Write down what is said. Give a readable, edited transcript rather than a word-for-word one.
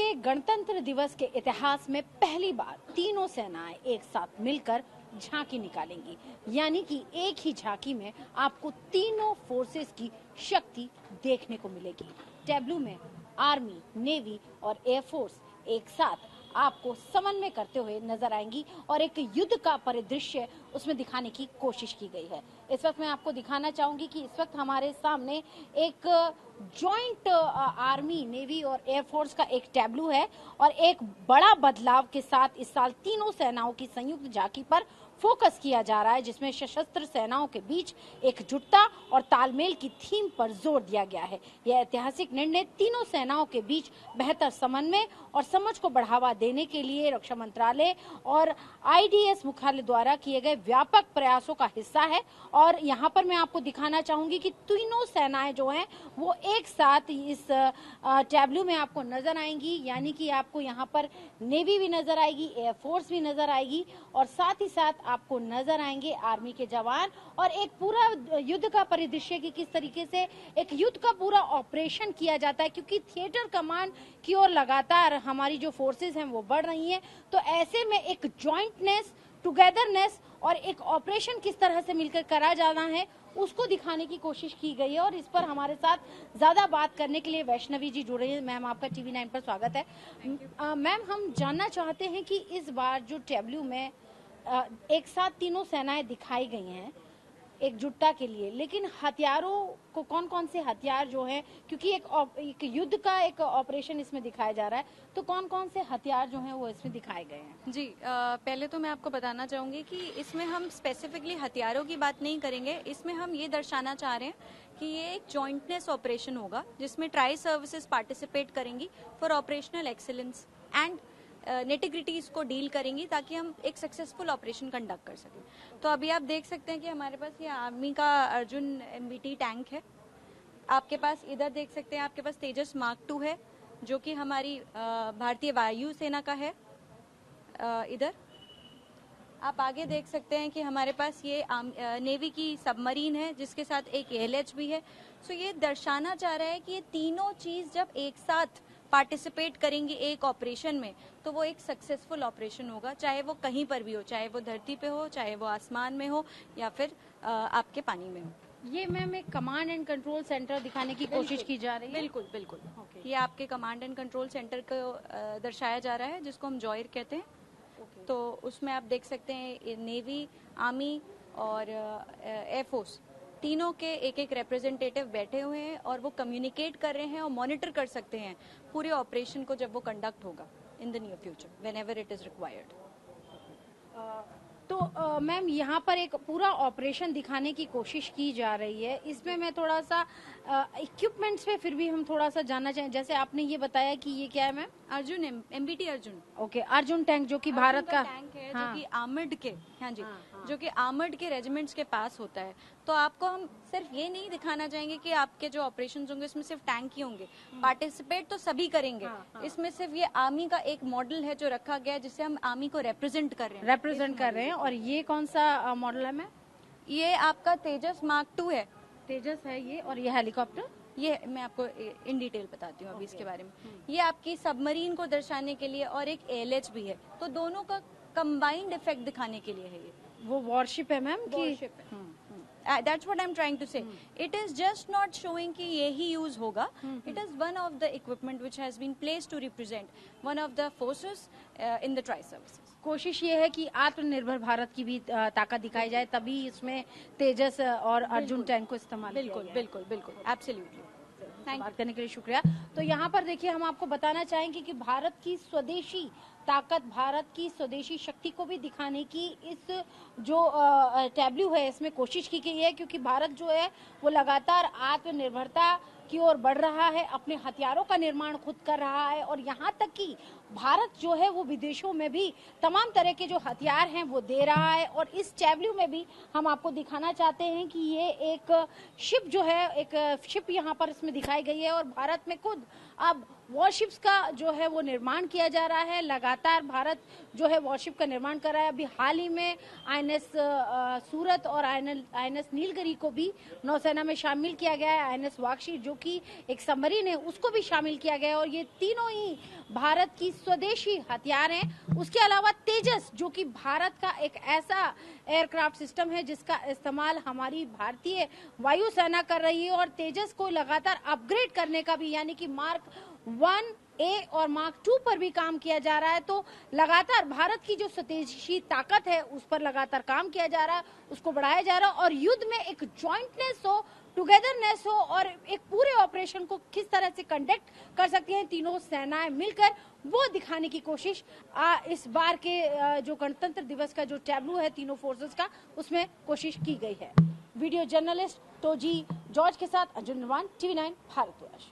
के गणतंत्र दिवस के इतिहास में पहली बार तीनों सेनाएं एक साथ मिलकर झांकी निकालेंगी, यानी कि एक ही झांकी में आपको तीनों फोर्सेस की शक्ति देखने को मिलेगी। टैब्लू में आर्मी, नेवी और एयरफोर्स एक साथ आपको समन्वय करते हुए नजर आएंगी और एक युद्ध का परिदृश्य उसमें दिखाने की कोशिश की गई है। इस वक्त मैं आपको दिखाना चाहूंगी कि इस वक्त हमारे सामने एक जॉइंट आर्मी, नेवी और एयरफोर्स का एक टैब्लू है और एक बड़ा बदलाव के साथ इस साल तीनों सेनाओं की संयुक्त झांकी पर फोकस किया जा रहा है, जिसमें सशस्त्र सेनाओं के बीच एकजुटता और तालमेल की थीम पर जोर दिया गया है। यह ऐतिहासिक निर्णय तीनों सेनाओं के बीच बेहतर समन्वय और समझ को बढ़ावा देने के लिए रक्षा मंत्रालय और आईडीएस मुख्यालय द्वारा किए गए व्यापक प्रयासों का हिस्सा है। और यहाँ पर मैं आपको दिखाना चाहूंगी कि तीनों सेनाएं जो हैं वो एक साथ इस टैब्लू में आपको नजर आएंगी, यानी कि आपको यहाँ पर नेवी भी नजर आएगी, एयरफोर्स भी नजर आएगी और साथ ही साथ आपको नजर आएंगे आर्मी के जवान और एक पूरा युद्ध का परिदृश्य की किस तरीके से एक युद्ध का पूरा ऑपरेशन किया जाता है, क्योंकि थिएटर कमांड की ओर लगातार हमारी जो फोर्सेस हैं वो बढ़ रही हैं। तो ऐसे में एक जॉइंटनेस, टुगेदरनेस और एक ऑपरेशन किस तरह से मिलकर करा जाना है उसको दिखाने की कोशिश की गई है। और इस पर हमारे साथ ज्यादा बात करने के लिए वैष्णवी जी जुड़ रही है। मैम, आपका TV9 पर स्वागत है। मैम, हम जानना चाहते हैं कि इस बार जो टैब्लू में एक साथ तीनों सेनाएं दिखाई गई हैं एकजुटता के लिए, लेकिन हथियारों को कौन कौन से हथियार जो हैं, क्योंकि एक युद्ध का एक ऑपरेशन इसमें दिखाया जा रहा है, तो कौन कौन से हथियार जो हैं वो इसमें दिखाए गए हैं? जी, पहले तो मैं आपको बताना चाहूँगी कि इसमें हम स्पेसिफिकली हथियारों की बात नहीं करेंगे। इसमें हम ये दर्शाना चाह रहे हैं कि ये एक जॉइंटनेस ऑपरेशन होगा जिसमें ट्राई सर्विसेज पार्टिसिपेट करेंगी फॉर ऑपरेशनल एक्सीलेंस एंड नेटिग्रिटीज को डील करेंगी ताकि हम एक सक्सेसफुल ऑपरेशन कंडक्ट कर सकें। तो अभी आप देख सकते हैं कि हमारे पास ये आर्मी का अर्जुन MBT टैंक है। आपके पास इधर देख सकते हैं, आपके पास तेजस मार्क 2 है जो कि हमारी भारतीय वायु सेना का है। इधर आप आगे देख सकते हैं कि हमारे पास ये नेवी की सबमरीन है जिसके साथ एक ALH भी है। सो ये दर्शाना चाह रहा है कि ये तीनों चीज जब एक साथ पार्टिसिपेट करेंगे एक ऑपरेशन में तो वो एक सक्सेसफुल ऑपरेशन होगा, चाहे वो कहीं पर भी हो, चाहे वो धरती पे हो, चाहे वो आसमान में हो या फिर आपके पानी में हो। ये मैम एक कमांड एंड कंट्रोल सेंटर दिखाने की कोशिश की जा रही है। बिल्कुल बिल्कुल। ये आपके कमांड एंड कंट्रोल सेंटर को दर्शाया जा रहा है जिसको हम जॉयर कहते हैं। तो उसमें आप देख सकते हैं नेवी, आर्मी और एयरफोर्स तीनों के एक एक रिप्रेजेंटेटिव बैठे हुए हैं और वो कम्युनिकेट कर रहे हैं और मॉनिटर कर सकते हैं पूरे ऑपरेशन को जब वो कंडक्ट होगा in the near future whenever it is required. तो मैम, यहाँ पर एक पूरा ऑपरेशन दिखाने की कोशिश की जा रही है। इसमें मैं थोड़ा सा इक्विपमेंट्स पे फिर भी हम थोड़ा सा जानना चाहें। जैसे आपने ये बताया कि ये क्या है ma'am? Arjun MBT Arjun. Okay, Arjun tank जो कि भारत का टैंक है। हाँ। जो कि आर्मर्ड के, हाँ जी, जो कि आर्मर्ड के रेजिमेंट्स के पास होता है। तो आपको हम सिर्फ ये नहीं दिखाना चाहेंगे कि आपके जो ऑपरेशंस होंगे इसमें सिर्फ टैंक ही होंगे, पार्टिसिपेट तो सभी करेंगे। इसमें सिर्फ ये आर्मी का एक मॉडल है जो रखा गया है जिससे हम आर्मी को रिप्रेजेंट कर रहे हैं। और ये कौन सा मॉडल है मैम? ये आपका तेजस मार्क 2 है। तेजस है ये, और ये हेलीकॉप्टर? ये मैं आपको इन डिटेल बताती हूँ अभी इसके बारे में। ये आपकी सबमरीन को दर्शाने के लिए और एक ALH भी है, तो दोनों का कंबाइंड इफेक्ट दिखाने के लिए है। ये वो वॉरशिप है मैम? वॉरशिप है। That's what I'm trying to say. It is just not showing कि ये ही यूज होगा. It is one of the equipment which has been placed to represent one of the forces in the tri-services. कोशिश ये है कि आत्मनिर्भर भारत की भी ताकत दिखाई जाए, तभी इसमें तेजस और अर्जुन टैंक को इस्तेमाल किया गया है। बिल्कुल बिल्कुल, एब्सोल्युटली। बात करने के लिए शुक्रिया। तो यहाँ पर देखिए, हम आपको बताना चाहेंगे कि भारत की स्वदेशी ताकत, भारत की स्वदेशी शक्ति को भी दिखाने की इस जो टैब्लू है इसमें कोशिश की गई है, क्योंकि भारत जो है वो लगातार आत्मनिर्भरता की ओर बढ़ रहा है, अपने हथियारों का निर्माण खुद कर रहा है और यहाँ तक कि भारत जो है वो विदेशों में भी तमाम तरह के जो हथियार हैं वो दे रहा है। और इस टैब्लू में भी हम आपको दिखाना चाहते हैं कि ये एक शिप जो है, एक शिप यहाँ पर इसमें दिखाई गई है और भारत में खुद अब वॉरशिप्स का जो है वो निर्माण किया जा रहा है। लगातार भारत जो है वॉरशिप का निर्माण कर रहा है। अभी हाल ही में आईएनएस सूरत और आईएनएस नीलगिरी को भी नौसेना में शामिल किया गया है। आईएनएस वाक्षी जो कि एक सबमरीन है उसको भी शामिल किया गया है और ये तीनों ही भारत की स्वदेशी हथियार हैं। उसके अलावा तेजस जो कि भारत का एक ऐसा एयरक्राफ्ट सिस्टम है जिसका इस्तेमाल हमारी भारतीय वायुसेना कर रही है और तेजस को लगातार अपग्रेड करने का भी, यानी कि मार्क 1A और मार्क 2 पर भी काम किया जा रहा है। तो लगातार भारत की जो स्वदेशी ताकत है उस पर लगातार काम किया जा रहा है, उसको बढ़ाया जा रहा है और युद्ध में एक जॉइंटनेस हो, टुगेदरनेस हो और एक पूरे ऑपरेशन को किस तरह से कंडक्ट कर सकती हैं तीनों सेनाएं मिलकर, वो दिखाने की कोशिश इस बार के जो गणतंत्र दिवस का जो टैब्लू है तीनों फोर्सेस का, उसमें कोशिश की गई है। वीडियो जर्नलिस्ट टोजी जॉर्ज के साथ अंजुम नरवान, TV9 भारतवर्ष।